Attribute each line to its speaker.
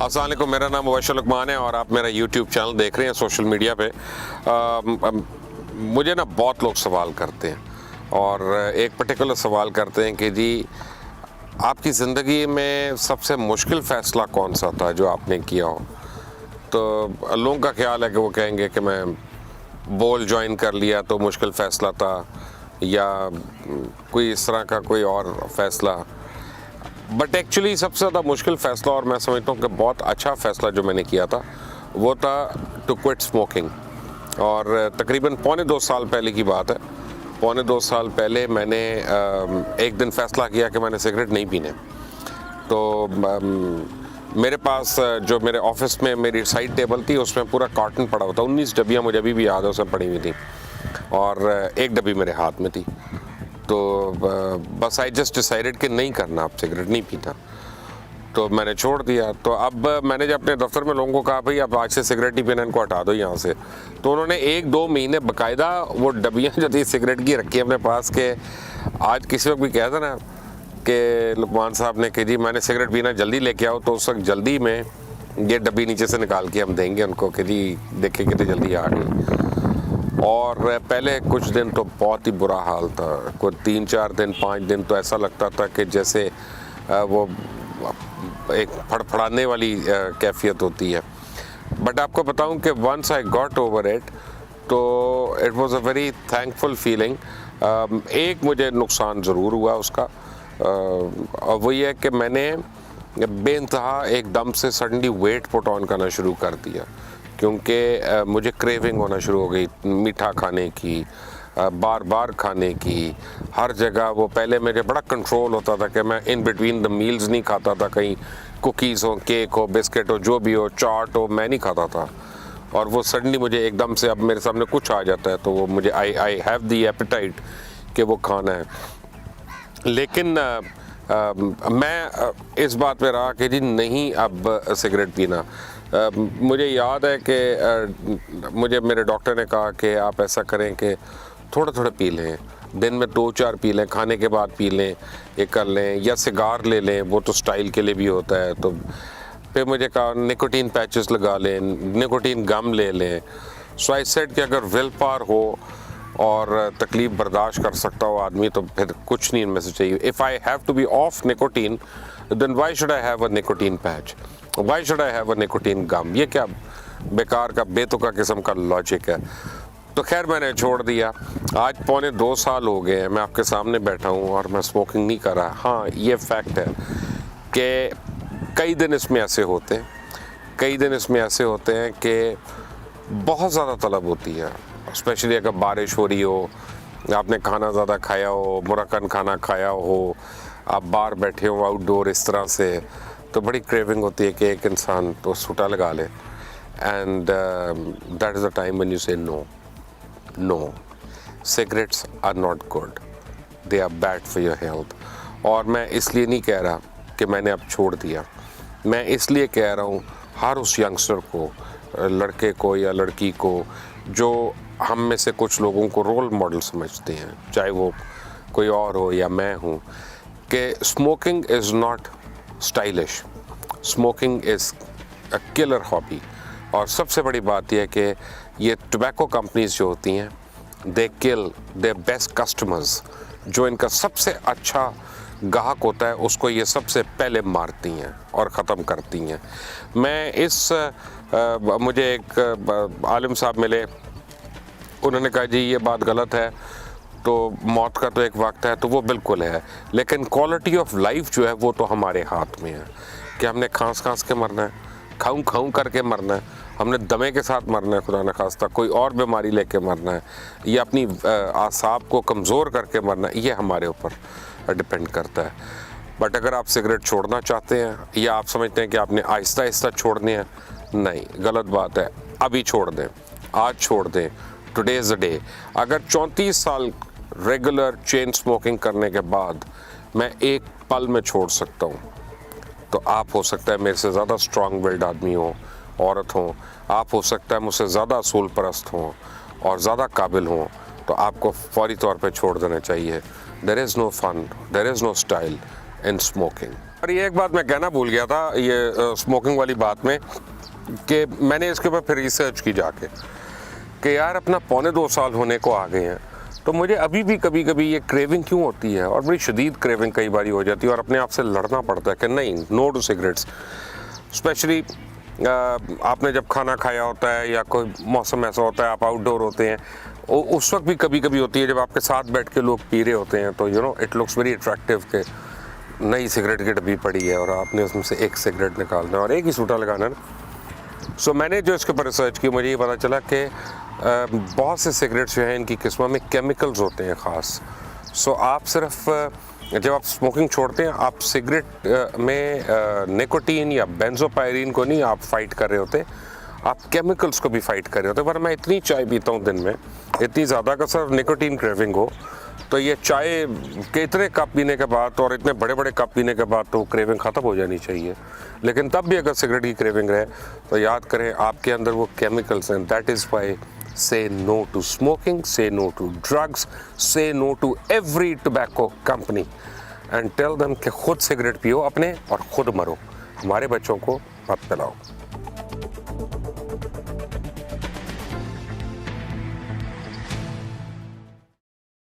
Speaker 1: अस्सलाम वालेकुम, मेरा नाम मुबशर लुकमान है और आप मेरा यूट्यूब चैनल देख रहे हैं सोशल मीडिया पे। मुझे ना बहुत लोग सवाल करते हैं और एक पर्टिकुलर सवाल करते हैं कि जी आपकी ज़िंदगी में सबसे मुश्किल फ़ैसला कौन सा था जो आपने किया हो। तो लोगों का ख्याल है कि वो कहेंगे कि मैं बोल ज्वाइन कर लिया तो मुश्किल फ़ैसला था, या कोई इस तरह का कोई और फ़ैसला। बट एक्चुअली सबसे ज़्यादा मुश्किल फ़ैसला, और मैं समझता हूँ कि बहुत अच्छा फ़ैसला जो मैंने किया था, वो था टू क्विट स्मोकिंग। और तकरीबन पौने 2 साल पहले की बात है। पौने 2 साल पहले मैंने एक दिन फ़ैसला किया कि मैंने सिगरेट नहीं पीने। तो मेरे पास जो मेरे ऑफिस में मेरी साइड टेबल थी उसमें पूरा कार्टन पड़ा हुआ था, 19 डब्बियाँ मुझे अभी भी याद है उसमें पड़ी हुई थी, और एक डब्बी मेरे हाथ में थी। तो बस आई जस्ट डिसाइडेड कि नहीं करना, अब सिगरेट नहीं पीना। तो मैंने छोड़ दिया। तो अब मैंने जब अपने दफ्तर में लोगों को कहा भाई अब आज से सिगरेट नहीं पीना, इनको हटा दो यहाँ से, तो उन्होंने 1-2 महीने बाकायदा वो डब्बियाँ जो थी सिगरेट की रखी अपने पास के आज किसी वक्त भी कहता ना कि लुकमान साहब ने कि जी मैंने सिगरेट पीना, जल्दी लेके आओ, तो उस वक्त जल्दी में ये डब्बी नीचे से निकाल के हम देंगे उनको कि जी देखें कितनी जल्दी आ गई। और पहले कुछ दिन तो बहुत ही बुरा हाल था, कोई 3-4 दिन 5 दिन तो ऐसा लगता था कि जैसे वो एक फड़फड़ाने वाली कैफियत होती है। बट आपको बताऊं कि once I got over it, तो it was a very thankful feeling. एक मुझे नुकसान ज़रूर हुआ उसका, और वो ये कि मैंने बेइंतहा एकदम से सडनली वेट पुट ऑन करना शुरू कर दिया, क्योंकि मुझे क्रेविंग होना शुरू हो गई मीठा खाने की, बार बार खाने की, हर जगह। वो पहले मेरे बड़ा कंट्रोल होता था कि मैं इन बिटवीन द मील्स नहीं खाता था, कहीं कुकीज़ हो, केक हो, बिस्किट हो, जो भी हो, चाट हो, मैं नहीं खाता था। और वो सडनली मुझे एकदम से अब मेरे सामने कुछ आ जाता है तो वो मुझे आई हैव द एपेटाइट कि वो खाना है। लेकिन मैं इस बात पे रहा कि जी नहीं अब सिगरेट पीना। मुझे याद है कि मुझे मेरे डॉक्टर ने कहा कि आप ऐसा करें कि थोड़ा थोड़ा पी लें, दिन में 2-4 पी लें, खाने के बाद पी लें, ये कर लें, या सिगार ले लें, वो तो स्टाइल के लिए भी होता है। तो फिर मुझे कहा निकोटीन पैचेस लगा लें, निकोटीन गम ले लें। सो आई सेड कि अगर विल पावर हो और तकलीफ़ बर्दाश्त कर सकता हो आदमी तो फिर कुछ नहीं इनमें से चाहिए। If I have to be off nicotine then why should I have a nicotine patch, why should I have a nicotine gum. ये क्या बेकार का बेतुका किस्म का लॉजिक है। तो खैर मैंने छोड़ दिया। आज पौने 2 साल हो गए हैं मैं आपके सामने बैठा हूँ और मैं स्मोकिंग नहीं कर रहा। हाँ, ये फैक्ट है कि कई दिन इसमें ऐसे होते हैं, कई दिन इसमें ऐसे होते हैं कि बहुत ज़्यादा तलब होती है, स्पेशली अगर बारिश हो रही हो, आपने खाना ज़्यादा खाया हो, मुरक्कन खाना खाया हो, आप बाहर बैठे हो आउटडोर इस तरह से, तो बड़ी क्रेविंग होती है कि एक इंसान तो सूटा लगा ले। And that is the time when you say no, cigarettes are not good, they are bad for your health. और मैं इसलिए नहीं कह रहा कि मैंने अब छोड़ दिया, मैं इसलिए कह रहा हूँ हर उस यंगस्टर को, लड़के को या लड़की को जो हम में से कुछ लोगों को रोल मॉडल समझते हैं, चाहे वो कोई और हो या मैं हूँ, कि smoking is not stylish, smoking is a killer hobby. और सबसे बड़ी बात यह है कि ये टोबैको कंपनीज जो होती हैं, दे किल देयर बेस्ट कस्टमर्स। जो इनका सबसे अच्छा ग्राहक होता है उसको ये सबसे पहले मारती हैं और ख़त्म करती हैं। मैं मुझे एक आलिम साहब मिले, उन्होंने कहा जी ये बात गलत है, तो मौत का तो एक वक्त है, तो वो बिल्कुल है, लेकिन क्वालिटी ऑफ लाइफ जो है वो तो हमारे हाथ में है कि हमने खांस के मरना है, खाऊं करके मरना है, हमने दमे के साथ मरना है, खुदा न खास्ता कोई और बीमारी लेके मरना है, या अपनी आसाब को कमज़ोर करके मरना है, ये हमारे ऊपर डिपेंड करता है। बट अगर आप सिगरेट छोड़ना चाहते हैं या आप समझते हैं कि आपने आहिस्ता आहिस्ता छोड़नी है, नहीं, गलत बात है। अभी छोड़ दें, आज छोड़ दें, टुडे इज़ द डे। अगर 34 साल रेगुलर चेन स्मोकिंग करने के बाद मैं एक पल में छोड़ सकता हूँ, तो आप हो सकता है मेरे से ज़्यादा स्ट्रॉन्ग विल्ड आदमी हो, औरत हो, आप हो सकता है मुझसे ज़्यादा असूल परस्त हों और ज़्यादा काबिल हों, तो आपको फौरी तौर पे छोड़ देना चाहिए। There is no fun, there is no style in smoking. और ये एक बात मैं कहना भूल गया था ये स्मोकिंग वाली बात में, कि मैंने इसके ऊपर फिर रिसर्च की जाके कि यार अपना 1.25 साल होने को आ गए हैं, तो मुझे अभी भी कभी कभी ये क्रेविंग क्यों होती है, और बड़ी शदीद क्रेविंग कई बार हो जाती है, और अपने आप से लड़ना पड़ता है कि नहीं, नो टू सिगरेट्स। स्पेशली आपने जब खाना खाया होता है या कोई मौसम ऐसा होता है, आप आउटडोर होते हैं, उस वक्त भी कभी कभी होती है जब आपके साथ बैठ के लोग पी रहे होते हैं, तो इट लुक्स वेरी अट्रैक्टिव कि नई सिगरेट की डब्बी पड़ी है और आपने उसमें से एक सिगरेट निकालना और एक ही सूटा लगाना ना। सो मैंने जो इसके ऊपर रिसर्च की, मुझे ये पता चला कि बहुत से सिगरेट्स जो हैं इनकी किस्मों में केमिकल्स होते हैं ख़ास। सो आप सिर्फ जब आप स्मोकिंग छोड़ते हैं, आप सिगरेट में निकोटीन या बेंजोपायरीन को नहीं आप फाइट कर रहे होते, आप केमिकल्स को भी फाइट कर रहे होते। पर मैं इतनी चाय पीता हूँ दिन में, इतनी ज़्यादा का सर निकोटीन क्रेविंग हो, तो ये चाय के इतने कप पीने के बाद और इतने बड़े बड़े कप पीने के बाद तो क्रेविंग ख़त्म हो जानी चाहिए। लेकिन तब भी अगर सिगरेट की क्रेविंग रहे तो याद करें आपके अंदर वो केमिकल्स हैं। That is why say no to smoking, say no to drugs, say no to every tobacco company and tell them कि खुद सिगरेट पियो अपने और खुद मरो, हमारे बच्चों को मत पिलाओ।